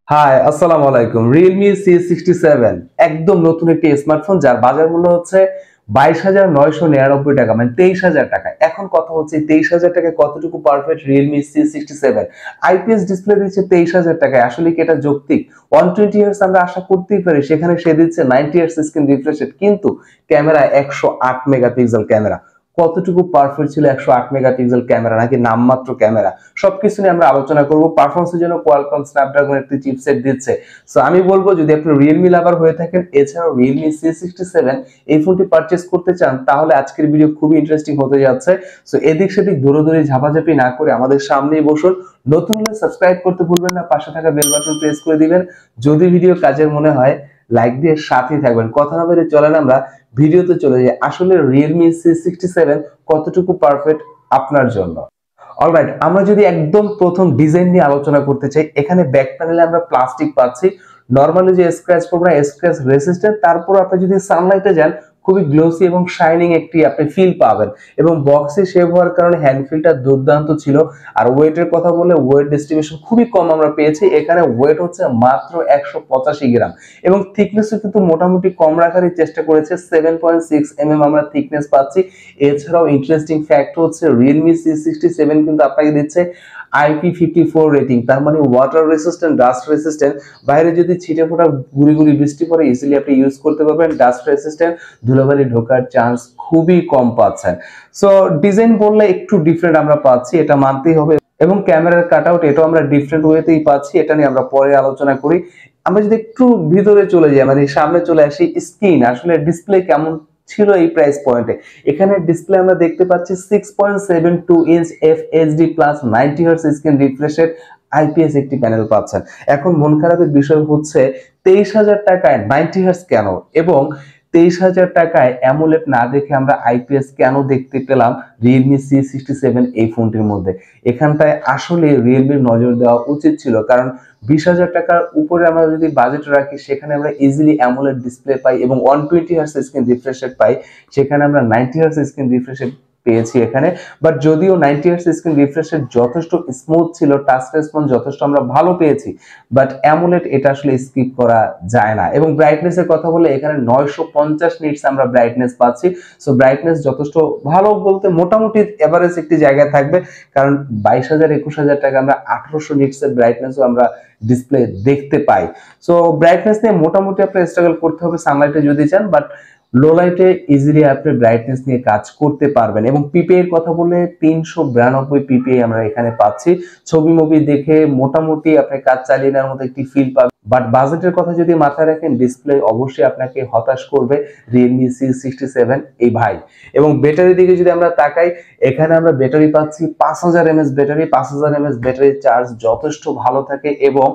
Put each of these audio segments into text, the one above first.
High, আসসালামু আলাইকুম। Realme C67 একদম নতুন একটি স্মার্টফোন যার বাজার মূল্য হচ্ছে 22,999 টাকা, মানে 23,000 টাকা। এখন কথা হচ্ছে 23,000 টাকায় কতটুকু perfect Realme C67? IPS display দিচ্ছে 23,000 টাকায়, আসলে কি এটা যৌক্তিক? 120 Hz আমরা আশা করতেই পারি, সেখানে সে দিচ্ছে 90 Hz স্ক্রিন রিফ্রেশ রেট, কিন্তু ক্যামেরা 108 মেগাপিক্সেল ক্যামেরা। কতটুকু পারফেক্ট ছিল 108 মেগাপিক্সেল ক্যামেরা, নাকি নামমাত্র ক্যামেরা? সবকিছু নিয়ে আমরা আলোচনা করব। পারফরমেন্সের জন্য Qualcomm Snapdragon একটি চিপসেট দিচ্ছে। সো আমি বলবো, যদি আপনি Realme লাভার হয়ে থাকেন, এছাড়াও Realme C67 এই ফোনটি পারচেজ করতে চান, তাহলে আজকের ভিডিও খুবই ইন্টারেস্টিং হতে যাচ্ছে। সো এদিক সেদিক দৌড়াদৌড়ি ঝাপাঝাপি না করে আমাদের সামনেই বসুন। নতুন হলে সাবস্ক্রাইব করতে ভুলবেন না, পাশে থাকা বেল বাটন প্রেস করে দিবেন। যদি ভিডিও কাজের মনে হয় লাইক দিয়ে সাথেই থাকবেন। কথা না বলে চলেন আমরা ভিডিওতে চলে যাই। আসলে Realme C67 কতটুকু পারফেক্ট আপনার জন্য। অলরাইট, আমরা যদি একদম প্রথম ডিজাইন নিয়ে আলোচনা করতে চাই, এখানে ব্যাক প্যানেলে আমরা প্লাস্টিক পাচ্ছি। নরমালি যে স্ক্র্যাচ পড়বে না, স্ক্র্যাচ রেসিস্ট্যান্ট। তারপর আপনি যদি সানলাইটে যান, খুবই গ্লোসি এবং শাইনিং একটি আপনি ফিল পাবেন। এবং বক্সে শেপ হওয়ার কারণে হ্যান্ড ফিলটা দুর্দান্ত ছিল। আর ওয়েটের কথা বলে, ওয়েট ডিস্ট্রিবিউশন খুবই কম আমরা পেয়েছি। এখানে ওয়েট হচ্ছে মাত্র 185 গ্রাম, এবং থিকনেসও কিন্তু মোটামুটি কম রাখারই চেষ্টা করেছে। 7.6 আমরা থিকনেস পাচ্ছি। এছাড়াও ইন্টারেস্টিং ফ্যাক্ট হচ্ছে Realme C67 কিন্তু আপনাকে দিচ্ছে IP54 রেটিং, তার মানে ওয়াটার রেসিস্ট্যান্ট, ডাস্ট রেসিস্ট্যান্ট। বাইরে যদি ছিটে ফোটা গুড়ি গুড়ি বৃষ্টি পড়ে, ইজিলি আপনি ইউজ করতে পারবেন। ডাস্ট রেসিস্ট্যান্ট, ধুলোবালি ঢোকার চান্স খুবই কম পাচ্ছেন। সো ডিজাইন বললে একটু ডিফারেন্ট আমরা পাচ্ছি, এটা মানতেই হবে। এবং ক্যামেরার কাট আউট, এটাও আমরা ডিফারেন্ট ওয়েতেই পাচ্ছি। এটা নিয়ে আমরা পরে আলোচনা করি। আমরা যদি একটু ভিতরে চলে যাই, মানে সামনে চলে আসি, স্ক্রিন আসলে ডিসপ্লে কেমন ছিল এই প্রাইস পয়েন্টে। এখানে ডিসপ্লে আমরা দেখতে পাচ্ছি 6.72 inch FHD plus 90 hertz screen refresh rate, IPS একটি প্যানেল পাচ্ছেন। এখন মন খারাপের বিষয় হচ্ছে 23,000 টাকায় 90 হার্টজ কেন, এবং 23,000 টাকায় অ্যামোলেড না দেখে আমরা আইপিএস কেন দেখতে পেলাম Realme C67 এই ফোনটির মধ্যে? এখানটায় আসলে রিয়েলমির নজর দেওয়া উচিত ছিল, কারণ 20,000 টাকার উপরে আমরা যদি বাজেট রাখি, সেখানে আমরা ইজিলি অ্যামোলেড ডিসপ্লে পাই এবং 120 হার্টজ স্ক্রিন রিফ্রেশ রেট পাই। সেখানে আমরা 90 হার্টজ স্ক্রিন রিফ্রেশ রেট পেয়েছি এখানে। বাট যদিও 90 হার্টজ স্ক্রিন রিফ্রেশ রেট যথেষ্ট স্মুথ ছিল, টাচ রেসপন্স যথেষ্ট আমরা ভালো পেয়েছি, বাট অ্যামোলেড এটা আসলে স্কিপ করা যায় না। এবং ব্রাইটনেস এর কথা বলে, এখানে 950 নিটস আমরা ব্রাইটনেস পাচ্ছি। সো ব্রাইটনেস যথেষ্ট ভালো, বলতে মোটামুটি এভারেজ একটি জায়গায় থাকবে, কারণ 22,000 21,000 টাকা আমরা 1800 নিটস এর ব্রাইটনেসও আমরা ডিসপ্লে দেখতে পাই। সো ব্রাইটনেস নিয়ে মোটামুটি আপনার স্ট্রাগল করতে হবে সানলাইটে যদি চান, বাট লো লাইটে ইজিলি আপনি ব্রাইটনেস নিয়ে কাজ করতে পারবেন। এবং পিপিআই এর কথা বলে 392 পিপিআই আমরা এখানে পাচ্ছি। ছবি মুভি দেখে মোটামুটি আপনি কাজ চালিয়ে নেওয়ার মতো একটি ফিল পাবেন। বাট বাজেটের কথা যদি মাথায় রাখেন, ডিসপ্লে অবশ্যই আপনাকে হতাশ করবে Realme C67 এই ভাই। এবং ব্যাটারির দিকে যদি আমরা তাকাই, এখানে আমরা ব্যাটারি পাচ্ছি 5000 mAh battery. 5000 mAh battery charge যথেষ্ট ভালো থাকে, এবং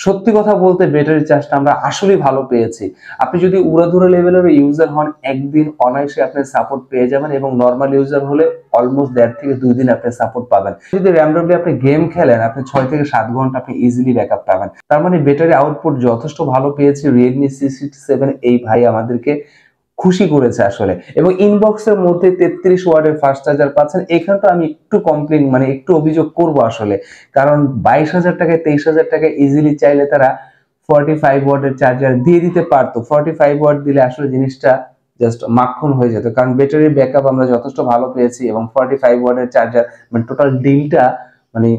সত্যি কথা বলতে ব্যাটারি চার্জটা আমরা আসলেই ভালো পেয়েছি। আপনি যদি উড়াধুরা লেভেলের ইউজার হন, একদিন অনায়াসে আপনি সাপোর্ট পেয়ে যাবেন, এবং নর্মাল ইউজার হলে অলমোস্ট 1.5 থেকে 2 দিন আপনি সাপোর্ট পাবেন। যদি র্যান্ডমলি আপনি গেম খেলেন, আপনি 6 থেকে 7 ঘন্টা আপনি ইজিলি ব্যাকআপ পাবেন। তার মানে ব্যাটারি আউটপুট যথেষ্ট ভালো পেয়েছি Realme C67 এই ভাই আমাদেরকে খুশি করেছে আসলে। এবং ইনবক্সের মধ্যে 33 ওয়াটের ফাস্ট চার্জার পাচ্ছেন। এখানটা আমি একটু কমপ্লেইন, মানে একটু অভিযোগ করব আসলে, কারণ 22,000 টাকায় 23,000 টাকায় ইজিলি চাইলে তারা 45 ওয়াটের চার্জার দিয়ে দিতে পারতো। 45 ওয়াট দিলে আসলে জিনিসটা জাস্ট মাখন হয়ে যেত, কারণ ব্যাটারি ব্যাকআপ আমরা যথেষ্ট ভালো পেয়েছি, এবং 45 ওয়াটের চার্জার মানে টোটাল ডিলটা মানে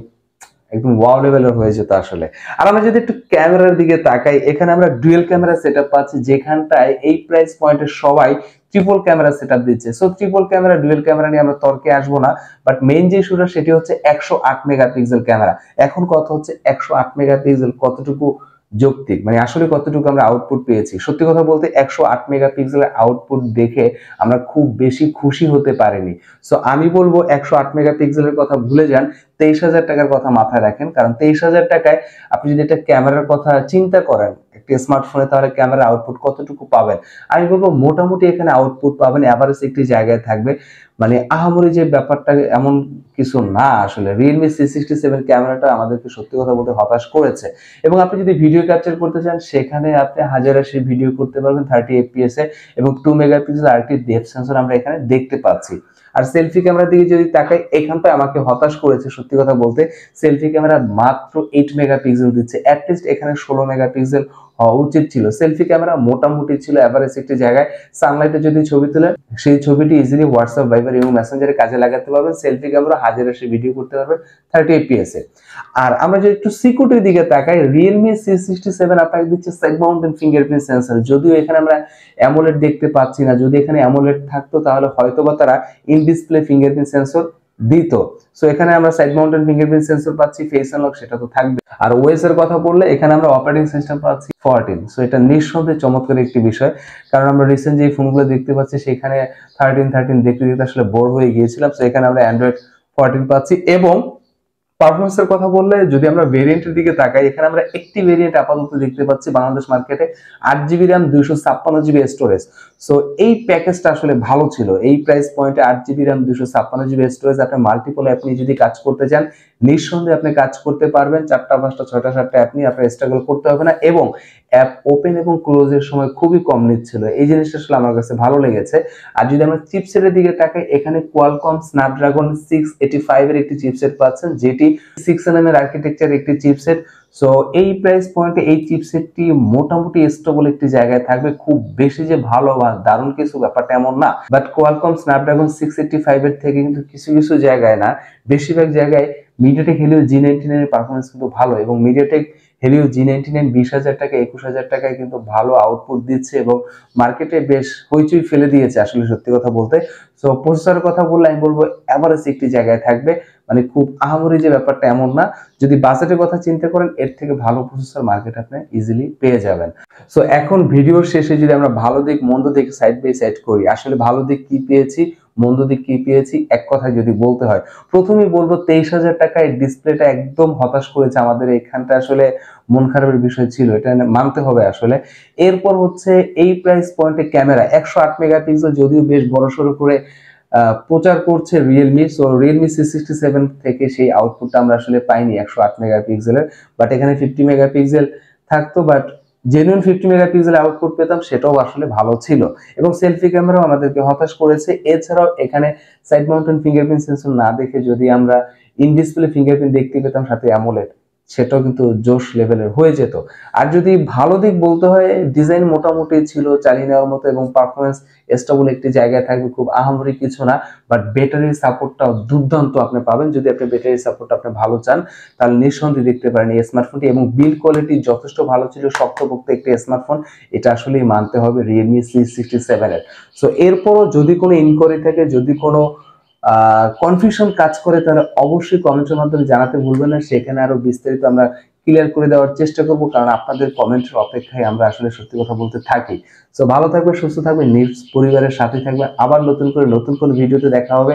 একদম ওয়াও লেভেলের হয়ে যেত আসলে। আর আমরা যদি একটু ক্যামেরার দিকে তাকাই, এখানে আমরা ডুয়েল ক্যামেরা সেটআপ পাচ্ছি, যেখানটায় এই প্রাইস পয়েন্টে সবাই ট্রিপল ক্যামেরা সেটআপ দিচ্ছে। So triple camera, dual camera নিয়ে আমরা তর্কে আসবো না, বাট মেইন যে ইস্যুটা সেটি হচ্ছে 108 মেগাপিক্সেল ক্যামেরা। এখন কথা হচ্ছে 108 মেগাপিক্সেল কতটুকু যৌক্তিক, মানে আসলে কতটুকু আমরা আউটপুট পেয়েছি। সত্যি কথা বলতে 108 মেগাপিক্সেলের আউটপুট দেখে আমরা খুব বেশি খুশি হতে পারিনি। সো আমি বলবো 108 মেগাপিক্সেলের কথা ভুলে যান, 23,000 টাকার কথা মাথায় রাখেন। কারণ 23,000 টাকায় আপনি যদি একটা ক্যামেরার কথা চিন্তা করেন একটি স্মার্টফোনে, তাহলে ক্যামেরা আউটপুট কতটুকু পাবেন? আমি বলবো মোটামুটি এখানে আউটপুট পাবেন, এভারেজ একটি জায়গায় থাকবে। মানে আহামরি যে ব্যাপারটা এমন কিছু না। আসলে Realme C67 ক্যামেরাটা আমাদেরকে সত্যি কথা বলতে হতাশ করেছে। এবং আপনি যদি ভিডিও ক্যাপচার করতে চান সেখানে আপনি 1080 ভিডিও করতে পারবেন 30 fps এ, এবং 2 মেগাপিক্সেল আরেকটি ডেপথ সেন্সর আমরা এখানে দেখতে পাচ্ছি। আর সেলফি ক্যামেরার দিকে যদি তাকাই, এখানটা আমাকে হতাশ করেছে সত্যি কথা বলতে। সেলফি ক্যামেরা মাত্র 8 মেগাপিক্সেল দিচ্ছে, অ্যাটলিস্ট এখানে 16 মেগাপিক্সেল হওয়া উচিত ছিল। সেলফি ক্যামেরা মোটামুটি ছিল এভারেজ একটি জায়গায়। সানলাইটে যদি ছবি তোলেন সেই ছবিটি ইজিলি হোয়াটসঅ্যাপ, ভাইবার এবং মেসেঞ্জারে কাজে লাগাতে পারবেন। সেলফি ক্যামেরা 1080 ভিডিও করতে পারবেন 30 fps এ। আর আমরা যদি একটু সিকিউরিটির দিকে তাকাই, Realme C67 আপনাকে দিচ্ছে সাইড মাউন্টেড ফিঙ্গারপ্রিন্ট সেন্সর। যদিও এখানে আমরা অ্যামোলেড দেখতে পাচ্ছি না, যদি এখানে অ্যামোলেড থাকতো তাহলে হয়তোবা তারা ইন ডিসপ্লে ফিঙ্গারপ্রিন্ট সেন্সর দিত। সো এখানে আমরা সাইড মাউন্টেড ফিঙ্গারপ্রিন্ট সেন্সর পাচ্ছি, ফেস আনলক সেটা তো থাকবে। আর ওএস এর কথা বললে এখানে আমরা অপারেটিং সিস্টেম পাচ্ছি 14। সো এটা নিঃসন্দেহে চমৎকার একটি বিষয়, কারণ আমরা রিসেন্ট যে ফোনগুলো দেখতে পাচ্ছি সেখানে 13 দেখতে দেখতে আসলে বোর হয়ে গিয়েছিলাম। সো এখানে আমরা অ্যান্ড্রয়েড 14 পাচ্ছি। এবং পারফরমেন্সের কথা বললে যদি আমরা ভেরিয়েন্টের দিকে তাকাই, এখানে আমরা একটি ভেরিয়েন্ট আপাতত দেখতে পাচ্ছি বাংলাদেশ মার্কেটে, 8GB RAM 256GB storage. So এই প্যাকেজটা আসলে ভালো ছিল। এই প্রাইস পয়েন্টে 8GB র্যাম 256GB স্টোরেজ, আপনি মাল্টিপল অ্যাপ নিয়ে যদি কাজ করতে চান নিঃসন্দেহে আপনি কাজ করতে পারবেন। 4টা 5টা 6টা 7টা অ্যাপ নিয়ে আপনার স্ট্রাগল করতে হবে না, এবং অ্যাপ ওপেন এবং ক্লোজের সময় খুবই কম নিচ্ছিল। এই জিনিসটা আসলে আমার কাছে ভালো লেগেছে। আর যদি আমরা চিপসেটের দিকে তাকাই, এখানে Qualcomm Snapdragon 685 এর একটি চিপসেট পাচ্ছেন, যেটি 6nm এর আর্কিটেকচার একটি চিপসেট। সো এই প্রাইস পয়েন্টে এই চিপসেটটি মোটামুটি স্টেবল একটি জায়গায় থাকবে। খুব বেশি যে ভালো বা দারুণ কিছু ব্যাপারটা এমন না, বাট Qualcomm Snapdragon 685 এর থেকে কিন্তু কিছু কিছু জায়গায় না, বেশিরভাগ জায়গায় মিডিয়াটেক হেলিও G99 এর পারফরমেন্স কিন্তু ভালো, এবং মিডিয়াটেক হেলিও G99 20,000 টাকা 21,000 টাকায় কিন্তু ভালো আউটপুট দিচ্ছে এবং মার্কেটে বেশ হইচই ফেলে দিয়েছে আসলে সত্যি কথা বলতে। সো প্রসেসরের কথা বললে আমি বলবো এভারেজ একটি জায়গায় থাকবে, মানে খুব আহামরি যে ব্যাপারটা এমন না। যদি বাজেটের কথা চিন্তা করেন এর থেকে ভালো প্রসেসর মার্কেট আপনি ইজিলি পেয়ে যাবেন। সো এখন ভিডিওর শেষে যদি আমরা ভালো দিক মন্দ দিক সাইড বাই সাইড করি, আসলে ভালো দিক কি পেয়েছি মন্দ দিক কি পেয়েছি এক কথায় যদি বলতে হয়, প্রথমেই বলবো 23,000 টাকায় ডিসপ্লেটা একদম হতাশ করেছে আমাদের। এখানটা আসলে মন খারাপের বিষয় ছিল, এটা মানতে হবে আসলে। এরপর হচ্ছে এই প্রাইস পয়েন্টে ক্যামেরা 108 মেগাপিক্সেল, যদিও বেশ বড়সড় করে প্রচার করছে রিয়েলমি। সো Realme C67 থেকে সেই আউটপুটটা আমরা আসলে পাইনি 108 মেগাপিক্সেলের, বাট এখানে 50 মেগাপিক্সেল থাকতো, বাট জেনুইন 50 মেগাপিক্সেল আউটপুট পেতাম, সেটাও আসলে ভালো ছিল। এবং সেলফি ক্যামেরাও আমাদেরকে হতাশ করেছে। এছাড়াও এখানে সাইড মাউন্টেড ফিঙ্গারপ্রিন্ট সেন্সর না দেখে যদি আমরা ইন ডিসপ্লে ফিঙ্গারপ্রিন্ট দেখতে পেতাম সাথে অ্যামোলেড, সেটাও কিন্তু জোশ লেভেলের হয়ে যেত। আর যদি ভালো দিক বলতে হয়, ডিজাইন মোটামুটি ছিল চালিয়ে নেওয়ার মতো, এবং পারফরমেন্স স্টেবল একটি জায়গায় থাকবে, খুব আহামরি কিছু না। বাট ব্যাটারি সাপোর্টটাও দুর্দান্ত আপনি পাবেন। যদি আপনি ব্যাটারি সাপোর্ট আপনি ভালো চান তাহলে নিঃসন্দেহে দেখতে পারেন এই স্মার্টফোনটি। এবং বিল্ড কোয়ালিটি যথেষ্ট ভালো ছিল, শক্তপোক্ত একটি স্মার্টফোন, এটা আসলেই মানতে হবে Realme C67 এর। সো এরপরও যদি কোনো ইনকোয়ারি থাকে, যদি কোনো কনফিউশন কাজ করে, তাহলে অবশ্যই কমেন্টের মাধ্যমে জানাতে ভুলবেন না। সেখানে আরো বিস্তারিত আমরা ক্লিয়ার করে দেওয়ার চেষ্টা করব, কারণ আপনাদের কমেন্টের অপেক্ষায় আমরা আসলে সত্যি কথা বলতে থাকি। সো ভালো থাকবে, সুস্থ থাকবে, নিজ পরিবারের সাথে থাকবে। আবার নতুন করে নতুন কোন ভিডিওতে দেখা হবে।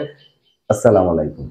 আসসালামু আলাইকুম।